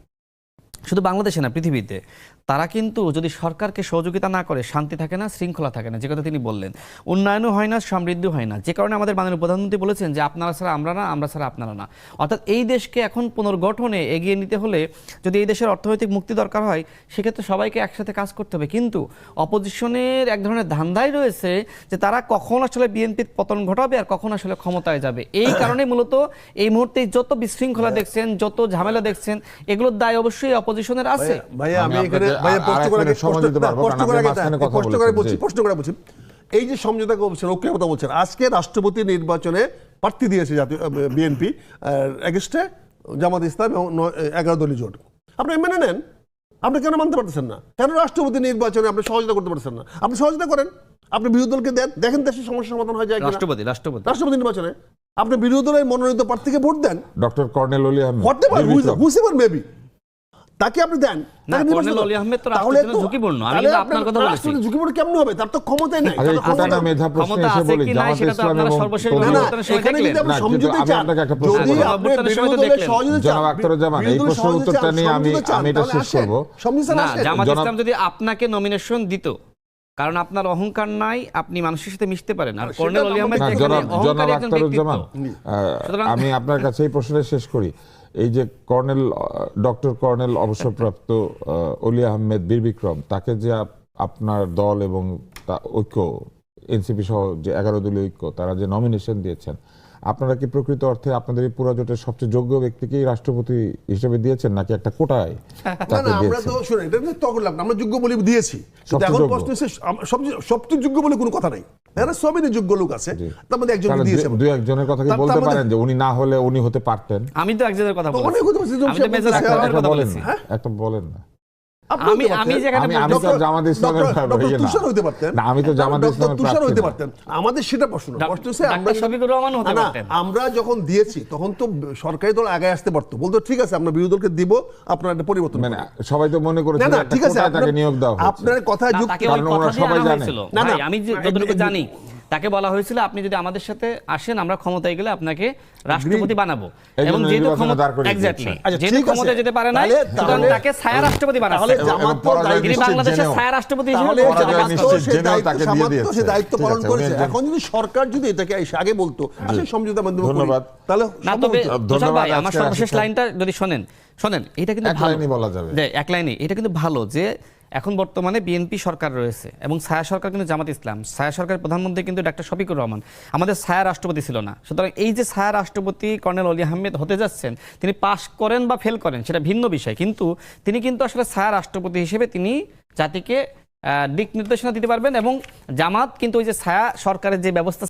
শুধু বাংলাদেশে না পৃথিবীতে, তারা কিন্তু যদি সরকারকে সহযোগিতা না করে শান্তি থাকে না, শৃঙ্খলা থাকে না, যে কথা তিনি বললেন। উন্নয়নও হয় না, সমৃদ্ধিও হয় না। যে কারণে আমাদের মাননীয় প্রধানমন্ত্রী বলেছেন যে আপনারা ছাড়া আমরা না, আমরা ছাড়া আপনারা না। অর্থাৎ এই দেশকে এখন পুনর্গঠনে এগিয়ে নিতে হলে যদি এই দেশের অর্থনৈতিক মুক্তি দরকার হয়, সেক্ষেত্রে সবাইকে একসাথে কাজ করতে হবে। কিন্তু অপোজিশনের এক ধরনের ধান্দাই রয়েছে যে তারা কখন আসলে বিএনপির পতন ঘটাবে আর কখন আসলে ক্ষমতায় যাবে। এই কারণে মূলত এই মুহূর্তে যত বিশৃঙ্খলা দেখছেন, যত ঝামেলা দেখছেন, এগুলোর দায় অবশ্যই অপোজিশনের আছে। ভাইয়া আমি আমি এখানে আপনাকে ভাইয়া আর প্রশ্ন এক করে মিনিট সময় দিতে পারবো, কারণ আপনি মাঝখানে কথা বলেছেন। প্রশ্ন করে বলছি, এই যে সমঝোতা বলছেন, ঐক্যের কথা বলছেন, আজকে রাষ্ট্রপতি নির্বাচনে প্রার্থী দিয়েছে জাতীয় বিএনপি এগেস্টে জামাত ইসলাম এবং 11 দলীয় জোট। আপনি মেনে নেন, আপনি কেন মানতে পারতেছেন না? কেন রাষ্ট্রপতি নির্বাচনে আপনি সহযোগিতা করতে পারছেন না? আপনি সহযোগিতা করেন, আপনি বিরোধী দলকে দেন, দেখেন দেশের সমস্যার সমাধান হয়ে যায় কিনা। রাষ্ট্রপতি নির্বাচনে আপনি বিরোধী দলের মনোনীত প্রার্থীকে ভোট দেন, ডক্টর কর্নেল অলি আহমেদ, হতে পারে হুইসেভার মেবি, তাকে আপনি দেন। না, তাকে কর্নেল নির্বাচন অলি আহমেদ তো তাহলে রাষ্ট্রের জন্য তো- ঝুঁকিপূর্ণ। আমি তাহলে কিন্তু আপনার কথা বলেছি। রাষ্ট্রের ঝুঁকিপূর্ণ কেমন হবে? তার তো ক্ষমতাই নাই। আরে তার তো ক্ষমতা কোটা নাই। মেধা প্রশ্নে ক্ষমতা এসে আছে বলি কি নাই জামাত সেটা তো ইসলাম আপনারা এবং সর্বশেষ না, না, গণঅভ্যুত্থানের সময় এখানে যদি দেখলেন। আপনি না, সমঝোতা কিন্তু আমি চান, আপনাকে একটা প্রশ্ন যদি করবো। আপনি গণঅভ্যুত্থানের সময় তো বিরোধী দলের দেখলেন। সহযোগিতা চান, জনাব আখতারুজ্জামান, এই বিরোধী দলের প্রশ্নের সহযোগিতা উত্তরটা চান, নিয়ে সমঝোতা চান, আমি এটা তাহলে শেষ আসেন। করবো। সমঝোতা না, আসেন। জামাত জনাব- ইসলাম যদি আপনাকে নমিনেশন দিত, কারণ আপনার অহংকার নাই, আপনি মানুষের সাথে মিশতে পারেন, আর সেটা কর্নেল তো অলি আহমেদ আমাদের- হ্যাঁ, যেখানে জনাব অহংকারী একজন আখতারুজ্জামান, ব্যক্তিত্ব। সুতরাং- আমি আপনার কাছে এই প্রশ্নটা শেষ করি। এই যে ডক্টর কর্নেল অবসরপ্রাপ্ত অলি আহমেদ বীর বিক্রম, তাকে যে আপনার দল এবং ঐক্য এনসিপি সহ যে 11 দলীয় ঐক্য তারা যে নমিনেশন দিয়েছেন, আপনারা কি প্রকৃত অর্থে আপনাদের এই পুরো জোটের সবচেয়ে যোগ্য ব্যক্তিকেই রাষ্ট্রপতি হিসেবে দিয়েছেন নাকি একটা কোটায় না, তাকে না, আমরা দিয়েছেন? তো শুনে এটা তো করলাম না, আমরা যোগ্য বলে দিয়েছি। কিন্তু সবচেয়ে এখন যোগ্য। প্রশ্ন হচ্ছে সবচেয়ে যোগ্য বলে কোনো কথা নাই। এখানে সবই যোগ্য লোক আছে, তার মধ্যে একজন তাহলে দিয়েছে। দুই একজনের কথা কি তার বলতে মধ্যে- পারেন যে উনি না হলে উনি হতে পারতেন? আমি তো একজনের কথা তো বলেছি, অনেক হতে পারে, আমি তো মেজর একটা- আখতারের একটা কথা বলেন বলেছি। না, একটা বলেন না। আপনি আমি- হতে আমি পারতেন। যেখানে আমি তো জামাত ইসলামের ডক্টর ইয়ে না। তুষার হইতে পারতেন। না, আমি তো জামাত ডক্টর ইসলামের তুষার প্রার্থী হইতে না। পারতেন। আমাদের সেটা প্রশ্ন না। প্রশ্ন হচ্ছে আমরা ডাক্তার শফিকুর রহমানও হতে না, পারতেন। আমরা যখন দিয়েছি তখন তো সরকারি দল আগে আসতে পারতো, বলতো ঠিক আছে আমরা বিরোধী দলকে দিব, আপনারা একটা পরিবর্তন মানে করুন। সবাই তো মনে না, করেছিল না, একটা ঠিক আছে, কোটায় তাকে নিয়োগ দেওয়া হয়েছে। আপনার কথা না, যুক্তি। তাকে ওই কারণ ওরা কথা দিয়ে সবাই আনা জানে। হয়েছিল। না, না, ভাই, আমি যতটুকু জানি তাকে বলা হয়েছিল আপনি যদি আমাদের সাথে আসেন আমরা ক্ষমতায় গেলে আপনাকে রাষ্ট্রপতি বানাবো, এই এবং জন্য যেহেতু নির্বাচনে দাঁড় করিয়ে এক্স্যাক্টলি দিয়েছে। আচ্ছা, যেহেতু ঠিক আছে। ক্ষমতায় যেতে পারে না, সুতরাং তাহলে- তাকে ছায়া রাষ্ট্রপতি তাহলে বানাচ্ছে। জামাত তো পরাজয় দায়িত্ব- তিনি নিশ্চিত বাংলাদেশের জেনেও। ছায়া রাষ্ট্রপতি হিসেবে তাহলে পরাজয় জামাত তো নিশ্চিত সে জেনেও দায়িত্ব- তাকে দিয়ে জামাত তো দিয়েছে। সে দায়িত্ব ঠিক পালন আছে, করেছে। উনি একজন- এখন যদি সরকার যদি এটাকে এসে আগে বলতো আসলে সমঝোতার মাধ্যমে করি, ধন্যবাদ। তাহলে না, সম্ভব তবে হতো। তুষার ভাই ধন্যবাদ, আমার আজকে সর্বশেষ রাশিদ লাইনটা যদি শোনেন এটা কিন্তু এক ভালো। লাইনই বলা যাবে। যে এক লাইনে এটা কিন্তু ভালো যে এখন বর্তমানে বিএনপি সরকার রয়েছে এবং ছায়া সরকার কিন্তু জামাত ইসলাম, ছায়া সরকারের প্রধানমন্ত্রী কিন্তু ডাক্তার শফিকুর রহমান, আমাদের ছায়া রাষ্ট্রপতি ছিল না। সুতরাং এই যে ছায়া রাষ্ট্রপতি কর্নেল অলি আহমেদ হতে যাচ্ছেন, তিনি পাশ করেন বা ফেল করেন সেটা ভিন্ন বিষয়, কিন্তু তিনি কিন্তু আসলে ছায়া রাষ্ট্রপতি হিসেবে তিনি জাতিকে দিক নির্দেশনা দিতে পারবেন, এবং জামাত কিন্তু ওই যে ছায়া সরকারের যে ব্যবস্থা